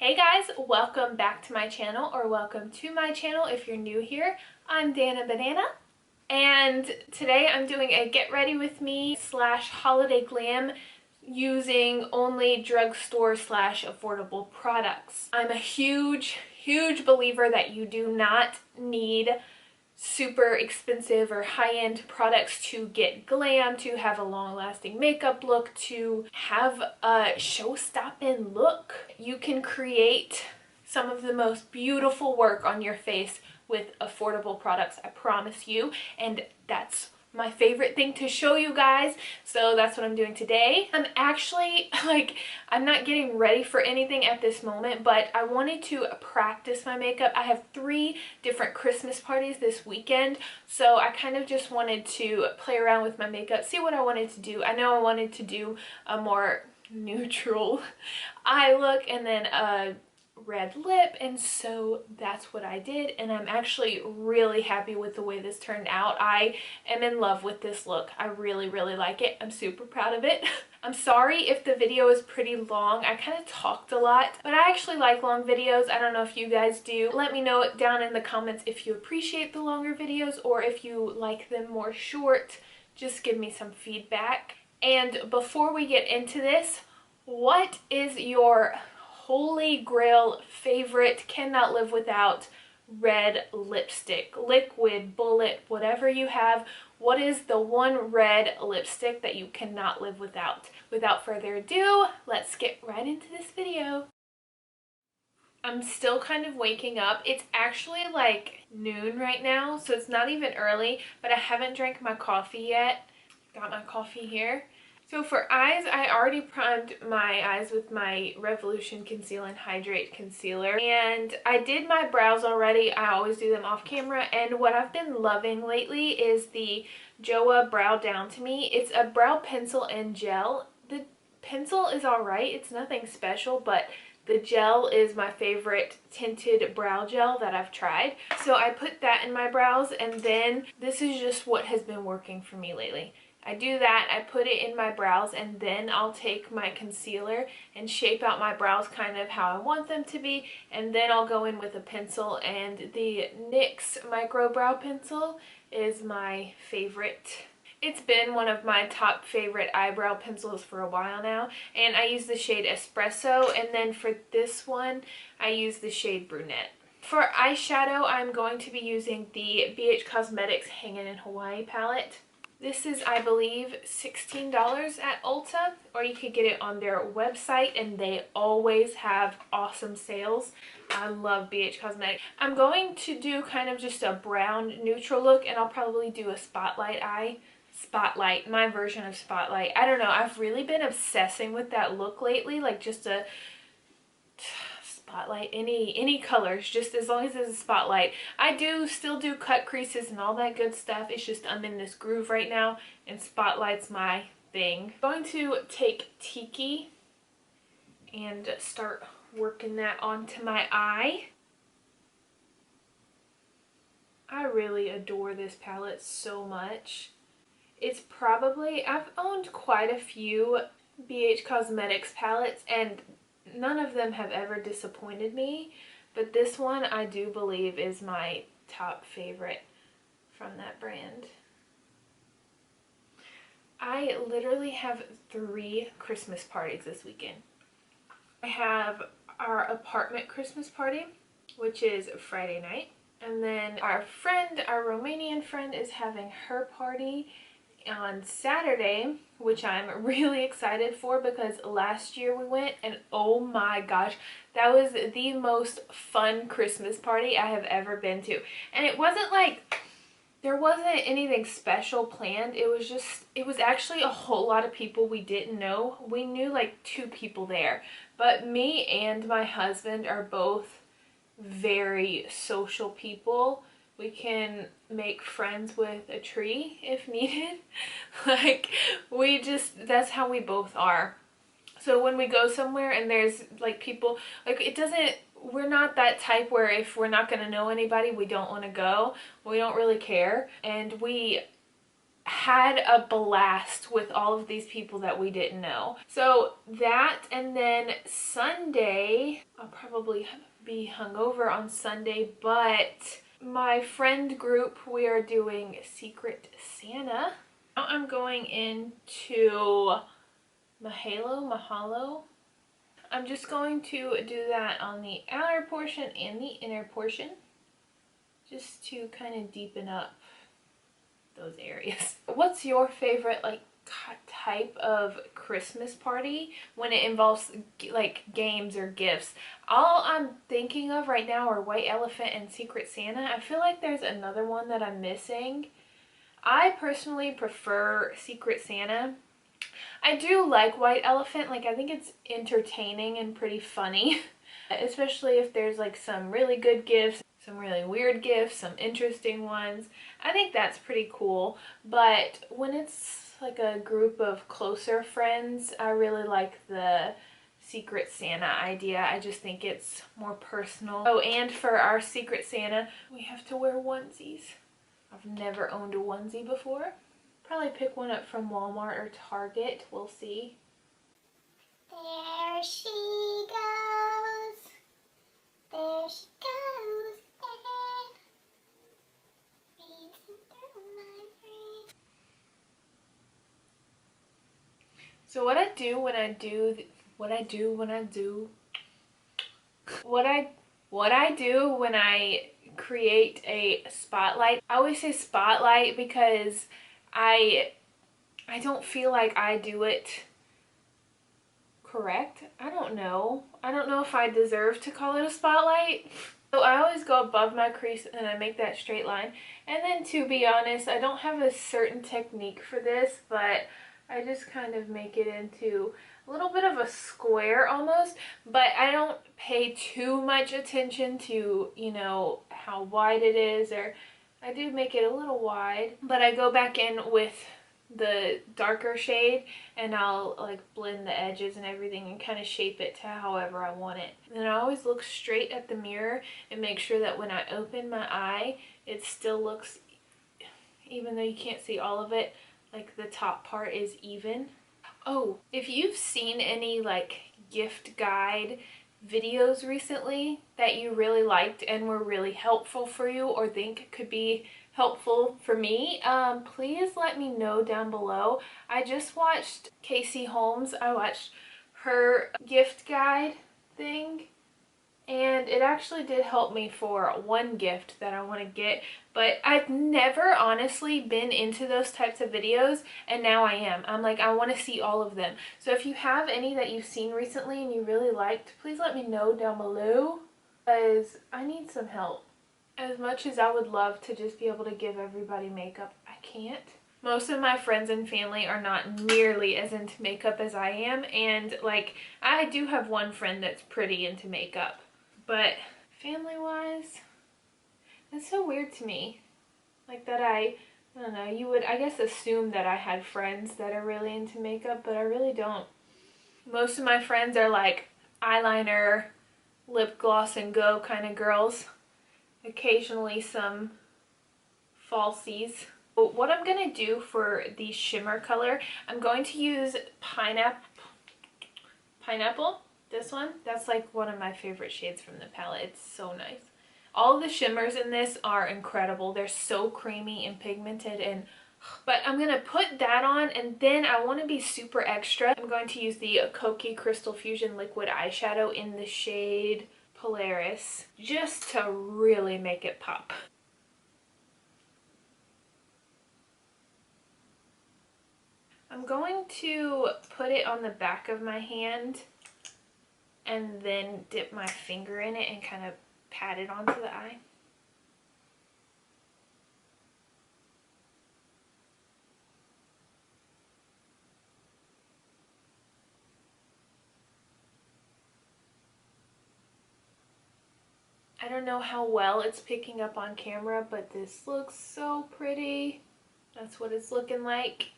Hey guys, welcome back to my channel, or welcome to my channel if you're new here. I'm danahbanana, and today I'm doing a get ready with me / holiday glam using only drugstore / affordable products. I'm a huge believer that you do not need super expensive or high-end products to get glam, to have a long-lasting makeup look, to have a show-stopping look. You can create some of the most beautiful work on your face with affordable products, I promise you, and that's my favorite thing to show you guys, so that's what I'm doing today. I'm actually, I'm not getting ready for anything at this moment, but I wanted to practice my makeup. I have 3 different Christmas parties this weekend, so I kind of just wanted to play around with my makeup, see what I wanted to do. I know I wanted to do a more neutral eye look and then a red lip, and so that's what I did, and I'm actually really happy with the way this turned out. I am in love with this look. I really like it. I'm super proud of it. I'm sorry if the video is pretty long. I kind of talked a lot, but I actually like long videos. I don't know if you guys do. Let me know down in the comments if you appreciate the longer videos or if you like them more short. Just give me some feedback. And before we get into this, what is your holy grail favorite, cannot live without red lipstick? Liquid, bullet, whatever you have, what is the one red lipstick that you cannot live without? Without further ado, let's get right into this video. I'm still kind of waking up. It's actually like noon right now, so it's not even early, but I haven't drank my coffee yet. Got my coffee here. So for eyes, I already primed my eyes with my Revolution Conceal and Hydrate concealer. And I did my brows already. I always do them off camera. And what I've been loving lately is the JOAH Brow Down to Me. It's a brow pencil and gel. The pencil is alright. It's nothing special, but the gel is my favorite tinted brow gel that I've tried. So I put that in my brows, and then this is just what has been working for me lately. I do that, I put it in my brows, and then I'll take my concealer and shape out my brows kind of how I want them to be, and then I'll go in with a pencil, and the NYX Micro Brow Pencil is my favorite. It's been one of my top favorite eyebrow pencils for a while now, and I use the shade Espresso, and then for this one, I use the shade Brunette. For eyeshadow, I'm going to be using the BH Cosmetics Hangin in Hawaii palette. This is, I believe, $16 at Ulta, or you could get it on their website, and they always have awesome sales. I love BH Cosmetics. I'm going to do kind of just a brown neutral look, and I'll probably do a spotlight eye. Spotlight, my version of spotlight. I don't know, I've really been obsessing with that look lately, like just a spotlight, any colors, just as long as it's a spotlight. I do still do cut creases and all that good stuff. It's just I'm in this groove right now, and spotlight's my thing. I'm going to take Tiki and start working that onto my eye. I really adore this palette so much. It's probably, I've owned quite a few BH Cosmetics palettes, and none of them have ever disappointed me, but this one I do believe is my top favorite from that brand. I literally have 3 Christmas parties this weekend. I have our apartment Christmas party, which is Friday night, and then our Romanian friend, is having her party on Saturday, which I'm really excited for because last year we went, and oh my gosh, that was the most fun Christmas party I have ever been to. And it wasn't like, there wasn't anything special planned. It was actually a whole lot of people we didn't know. We knew like 2 people there, but me and my husband are both very social people. We can make friends with a tree if needed. Like, that's how we both are. So when we go somewhere and there's like people, like we're not that type where if we're not going to know anybody, we don't want to go. We don't really care. And we had a blast with all of these people that we didn't know. So that, and then Sunday, I'll probably be hungover on Sunday, but my friend group, we are doing Secret Santa. Now I'm going into Mahalo. I'm just going to do that on the outer portion and the inner portion, just to kind of deepen up those areas. What's your favorite like type of Christmas party when it involves like games or gifts? All I'm thinking of right now are White Elephant and Secret Santa. I feel like there's another one that I'm missing. I personally prefer Secret Santa. I do like White Elephant. Like, I think it's entertaining and pretty funny, especially if there's like some really good gifts, some really weird gifts, some interesting ones. I think that's pretty cool. But when it's like a group of closer friends, I really like the Secret Santa idea. I just think it's more personal. Oh, and for our Secret Santa, we have to wear onesies. I've never owned a onesie before. Probably pick one up from Walmart or Target. We'll see. There she goes. There she goes. So what I do when I create a spotlight. I always say spotlight because I don't feel like I do it correct. I don't know if I deserve to call it a spotlight. So I always go above my crease and I make that straight line. And then, to be honest, I don't have a certain technique for this, but I just kind of make it into a little bit of a square almost, but I don't pay too much attention to, you know, how wide it is, or I do make it a little wide, but I go back in with the darker shade and I'll like blend the edges and everything and kind of shape it to however I want it. And I always look straight at the mirror and make sure that when I open my eye, it still looks, even though you can't see all of it, like the top part is even. Oh, if you've seen any like gift guide videos recently that you really liked and were really helpful for you or think could be helpful for me, please let me know down below. I just watched Casey Holmes. I watched her gift guide thing, and it actually did help me for one gift that I want to get, but I've never honestly been into those types of videos, and now I am. I'm like, I want to see all of them. So if you have any that you've seen recently and you really liked, please let me know down below, because I need some help. As much as I would love to just be able to give everybody makeup, I can't. Most of my friends and family are not nearly as into makeup as I am, and like, I do have one friend that's pretty into makeup, but family-wise, that's so weird to me. Like that I don't know, you would, I guess, assume that I had friends that are really into makeup, but I really don't. Most of my friends are like eyeliner, lip gloss, and go kind of girls. Occasionally some falsies. But what I'm going to do for the shimmer color, I'm going to use Pineapple. This one, that's like one of my favorite shades from the palette. It's so nice. All of the shimmers in this are incredible. They're so creamy and pigmented, and but I'm going to put that on, and then I want to be super extra. I'm going to use the Kokie Crystal Fusion Liquid Eyeshadow in the shade Polaris, just to really make it pop. I'm going to put it on the back of my hand and then dip my finger in it and kind of pat it onto the eye. I don't know how well it's picking up on camera, but this looks so pretty. That's what it's looking like.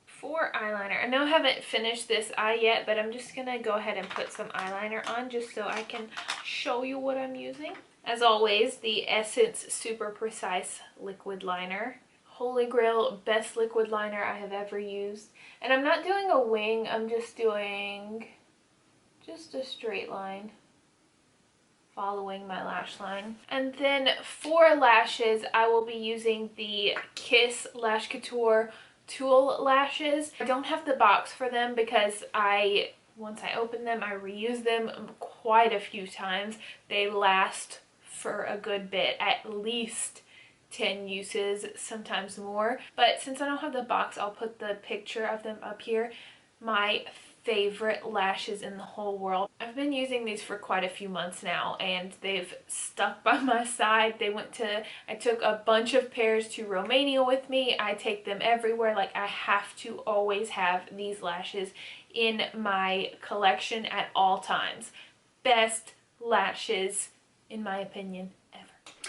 For eyeliner, I know I haven't finished this eye yet, but I'm just gonna go ahead and put some eyeliner on just so I can show you what I'm using. As always, the Essence Super Precise Liquid Liner. holy grail best liquid liner I have ever used. And I'm not doing a wing, I'm just doing just a straight line following my lash line. And then for lashes, I will be using the Kiss Lash Couture Tulle lashes. I don't have the box for them because once I open them, I reuse them quite a few times. They last for a good bit, at least 10 uses, sometimes more. But since I don't have the box, I'll put the picture of them up here. My favorite lashes in the whole world. I've been using these for quite a few months now and they've stuck by my side. I took a bunch of pairs to Romania with me. I take them everywhere. Like, I have to always have these lashes in my collection at all times. Best lashes, in my opinion, ever.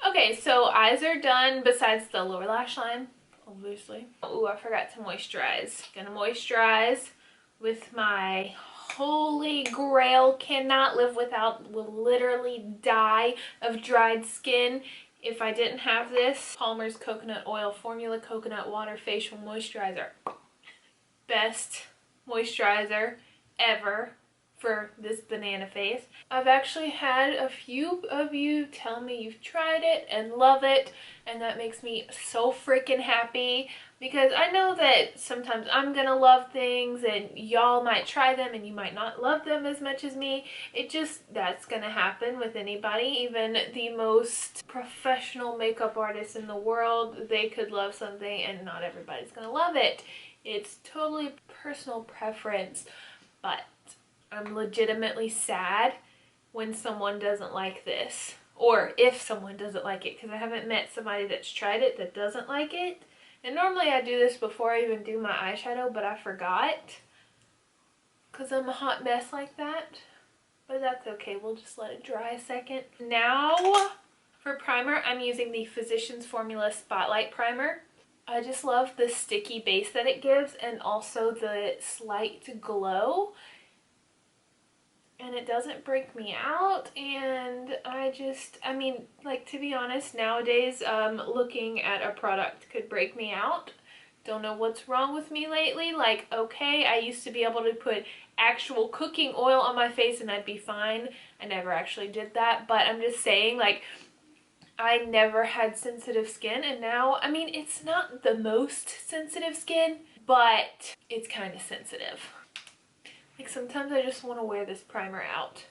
Okay, so eyes are done besides the lower lash line, obviously. Oh, I forgot to moisturize. Gonna moisturize with my holy grail, cannot live without, will literally die of dried skin if I didn't have this. Palmer's Coconut Oil Formula Coconut Water Facial Moisturizer. Best moisturizer ever for this banana face. I've actually had a few of you tell me you've tried it and love it, and that makes me so freaking happy because I know that sometimes I'm gonna love things and y'all might try them and you might not love them as much as me. That's gonna happen with anybody, even the most professional makeup artists in the world. They could love something and not everybody's gonna love it. It's totally personal preference, but I'm legitimately sad when someone doesn't like this, or if someone doesn't like it, because I haven't met somebody that's tried it that doesn't like it. And normally I do this before I even do my eyeshadow, but I forgot because I'm a hot mess like that. But that's okay, we'll just let it dry a second. Now for primer, I'm using the Physicians Formula Spotlight Primer. I just love the sticky base that it gives and also the slight glow. And it doesn't break me out, and I mean, like, to be honest, nowadays, looking at a product could break me out. Don't know what's wrong with me lately. Like, okay, I used to be able to put actual cooking oil on my face and I'd be fine. I never actually did that, but I'm just saying, like, I never had sensitive skin, and now, I mean, it's not the most sensitive skin, but it's kind of sensitive. Like, sometimes I just want to wear this primer out.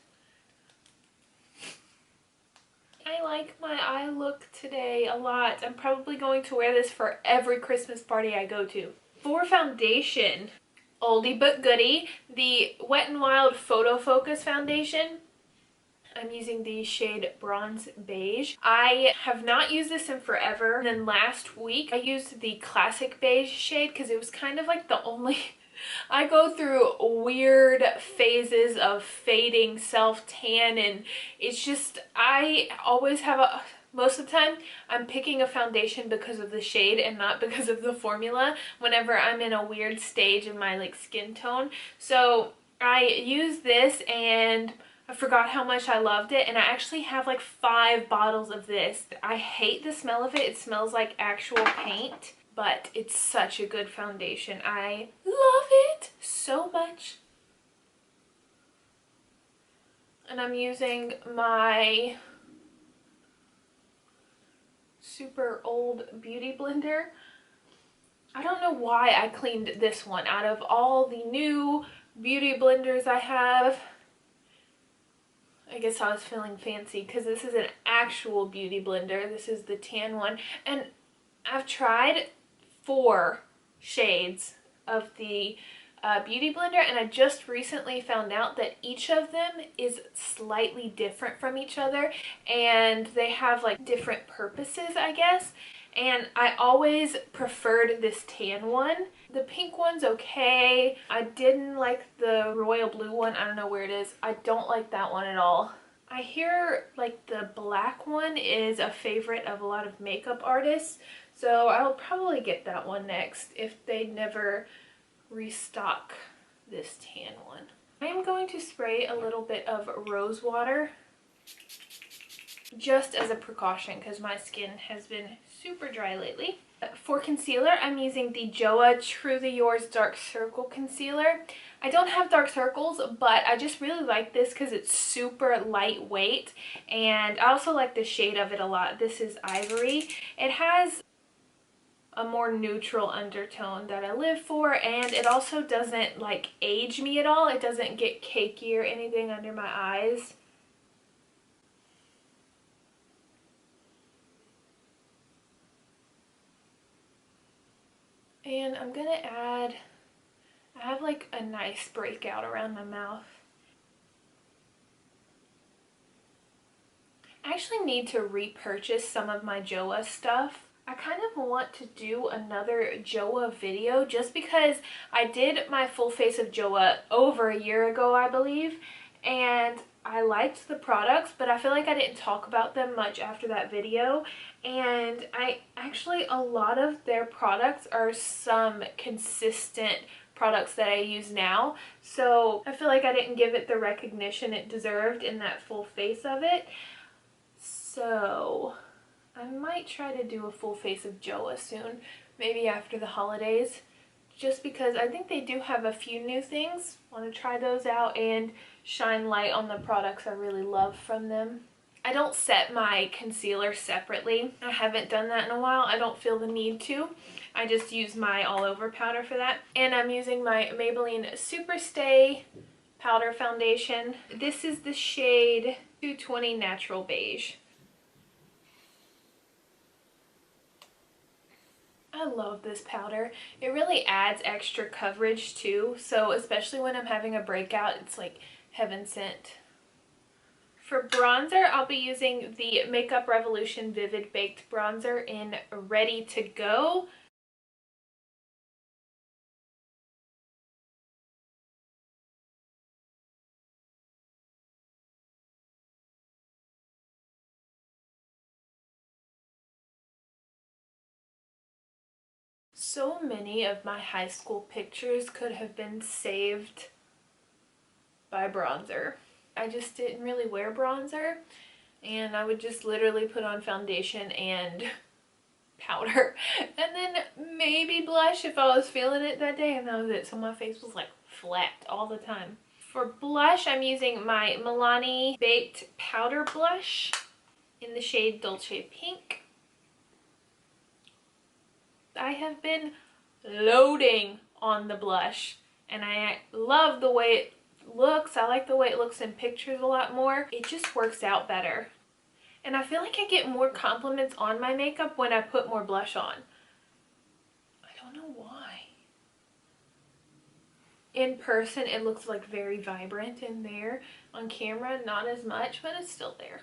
I like my eye look today a lot. I'm probably going to wear this for every Christmas party I go to. For foundation, oldie but goodie, the WetnWild PhotoFocus foundation. I'm using the shade Bronze Beige. I have not used this in forever. And then last week I used the classic beige shade because it was kind of like the only... I go through weird phases of fading self-tan, and it's just, I always have most of the time I'm picking a foundation because of the shade and not because of the formula whenever I'm in a weird stage of my like skin tone. So I used this and I forgot how much I loved it, and I actually have like 5 bottles of this. I hate the smell of it. It smells like actual paint. But it's such a good foundation. I love it so much. And I'm using my super old beauty blender. I don't know why I cleaned this one out of all the new beauty blenders I have. I guess I was feeling fancy because this is an actual beauty blender. This is the tan one. And I've tried 4 shades of the beauty blender, and I just recently found out that each of them is slightly different from each other, and they have like different purposes, I guess. And I always preferred this tan one. The pink one's okay. I didn't like the royal blue one. I don't know where it is. I don't like that one at all. I hear like the black one is a favorite of a lot of makeup artists. So I'll probably get that one next if they never restock this tan one. I am going to spray a little bit of rose water just as a precaution because my skin has been super dry lately. For concealer, I'm using the JOAH Truly Yours Dark Circle Concealer. I don't have dark circles, but I just really like this because it's super lightweight, and I also like the shade of it a lot. This is Ivory. It has a more neutral undertone that I live for, and it also doesn't like age me at all. It doesn't get cakey or anything under my eyes. And I'm gonna add, I have like a nice breakout around my mouth. I actually need to repurchase some of my JOAH stuff. I kind of want to do another JOAH video just because I did my full face of JOAH over a year ago, I believe, and I liked the products, but I feel like I didn't talk about them much after that video. And a lot of their products are some consistent products that I use now, so I feel like I didn't give it the recognition it deserved in that full face of it. So I might try to do a full face of JOAH soon, maybe after the holidays, just because I think they do have a few new things. I want to try those out and shine light on the products I really love from them. I don't set my concealer separately. I haven't done that in a while. I don't feel the need to. I just use my all over powder for that. And I'm using my Maybelline SuperStay powder foundation. This is the shade 220 Natural Beige. I love this powder. It really adds extra coverage too, so especially when I'm having a breakout, it's like heaven sent. For bronzer, I'll be using the Makeup Revolution Vivid Baked Bronzer in Ready to Go. So many of my high school pictures could have been saved by bronzer. I just didn't really wear bronzer, and I would just literally put on foundation and powder and then maybe blush if I was feeling it that day, and that was it. So my face was like flat all the time. For blush, I'm using my Milani Baked Powder Blush in the shade Dolce Pink. I have been loading on the blush, and I love the way it looks. I like the way it looks in pictures a lot more. It just works out better. And I feel like I get more compliments on my makeup when I put more blush on. I don't know why. In person, it looks like very vibrant in there. On camera, not as much, but it's still there.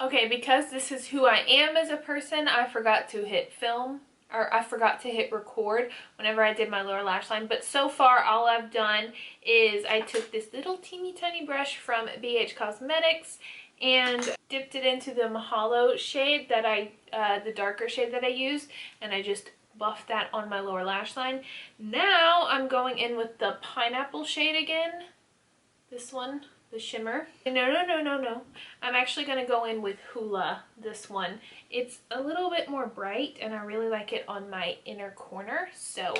Okay, because this is who I am as a person, I forgot to hit film. Or I forgot to hit record whenever I did my lower lash line. But so far, all I've done is I took this little teeny tiny brush from BH Cosmetics and dipped it into the Mahalo shade that the darker shade that I used, and I just buffed that on my lower lash line. Now I'm going in with the pineapple shade again. This one. The shimmer. No. I'm actually going to go in with Hula, this one. It's a little bit more bright, and I really like it on my inner corner. So,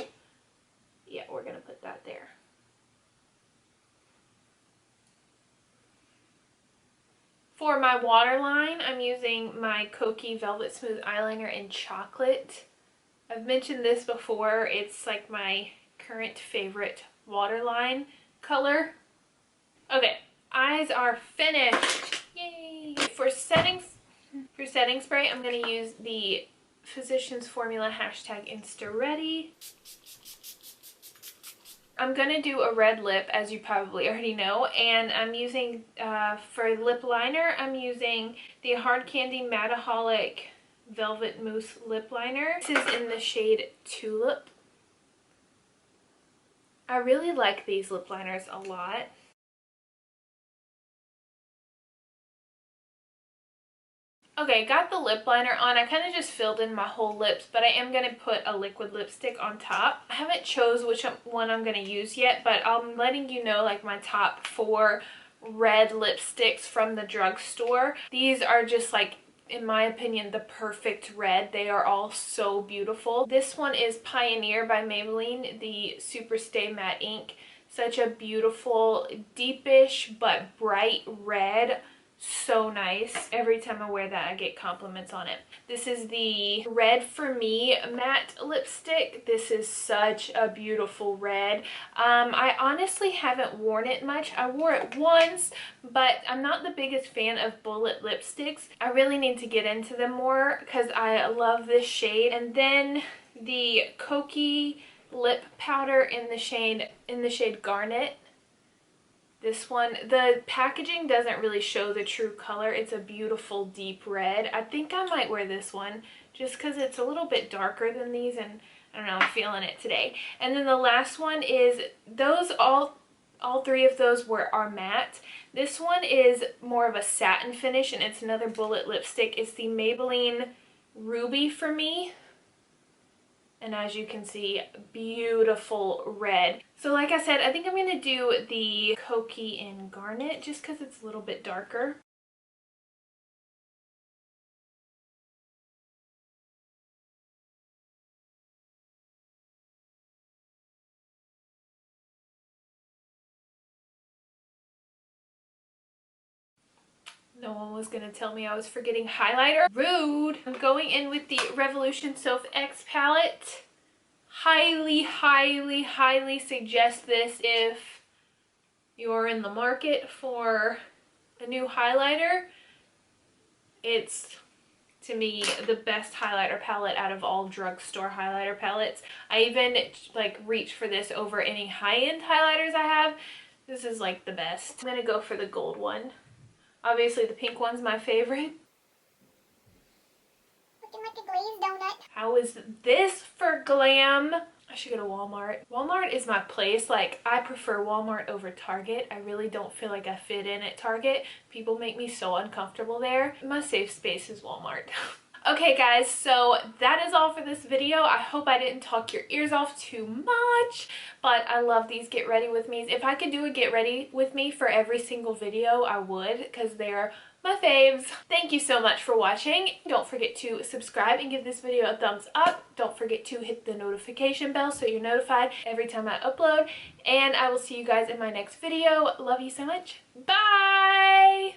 yeah, we're going to put that there. For my waterline, I'm using my Kokie Velvet Smooth Eyeliner in Chocolate. I've mentioned this before. It's like my current favorite waterline color. Okay. Eyes are finished. Yay! For setting spray, I'm going to use the Physicians Formula #InstaReady. I'm going to do a red lip, as you probably already know, and I'm using, for lip liner, I'm using the Hard Candy Mataholic Velvet Mousse Lip Liner. This is in the shade Tulip. I really like these lip liners a lot. Okay, got the lip liner on. I kind of just filled in my whole lips, but I am going to put a liquid lipstick on top. I haven't chose which one I'm going to use yet, but I'm letting you know like my top 4 red lipsticks from the drugstore. These are just like in my opinion, the perfect red. They are all so beautiful. This one is Pioneer by Maybelline, the SuperStay Matte Ink. Such a beautiful, deepish but bright red. So nice. Every time I wear that, I get compliments on it. This is the Red For Me matte lipstick. This is such a beautiful red. I honestly haven't worn it much. I wore it once, but I'm not the biggest fan of bullet lipsticks. I really need to get into them more because I love this shade. And then the Kokie lip powder in the shade Garnet. This one, the packaging doesn't really show the true color. It's a beautiful deep red. I think I might wear this one just because it's a little bit darker than these, and I don't know, I'm feeling it today. And then the last one is those, all three of those are matte. This one is more of a satin finish, and it's another bullet lipstick. It's the Maybelline Ruby For Me. And as you can see, beautiful red. So like I said, I think I'm going to do the Kokie in Garnet just because it's a little bit darker. No one was going to tell me I was forgetting highlighter. Rude! I'm going in with the Revolution Soph X palette. Highly, highly, highly suggest this if you're in the market for a new highlighter. It's, to me, the best highlighter palette out of all drugstore highlighter palettes. I even like reach for this over any high-end highlighters I have. This is like the best. I'm gonna go for the gold one. Obviously the pink one's my favorite. Looking like a glazed donut. How is this for glam? I should go to Walmart. Walmart is my place. Like, I prefer Walmart over Target. I really don't feel like I fit in at Target. People make me so uncomfortable there. My safe space is Walmart. Okay guys, so that is all for this video. I hope I didn't talk your ears off too much, but I love these get ready with me's. If I could do a get ready with me for every single video, I would, because they're my faves. Thank you so much for watching. Don't forget to subscribe and give this video a thumbs up. Don't forget to hit the notification bell so you're notified every time I upload. And I will see you guys in my next video. Love you so much. Bye!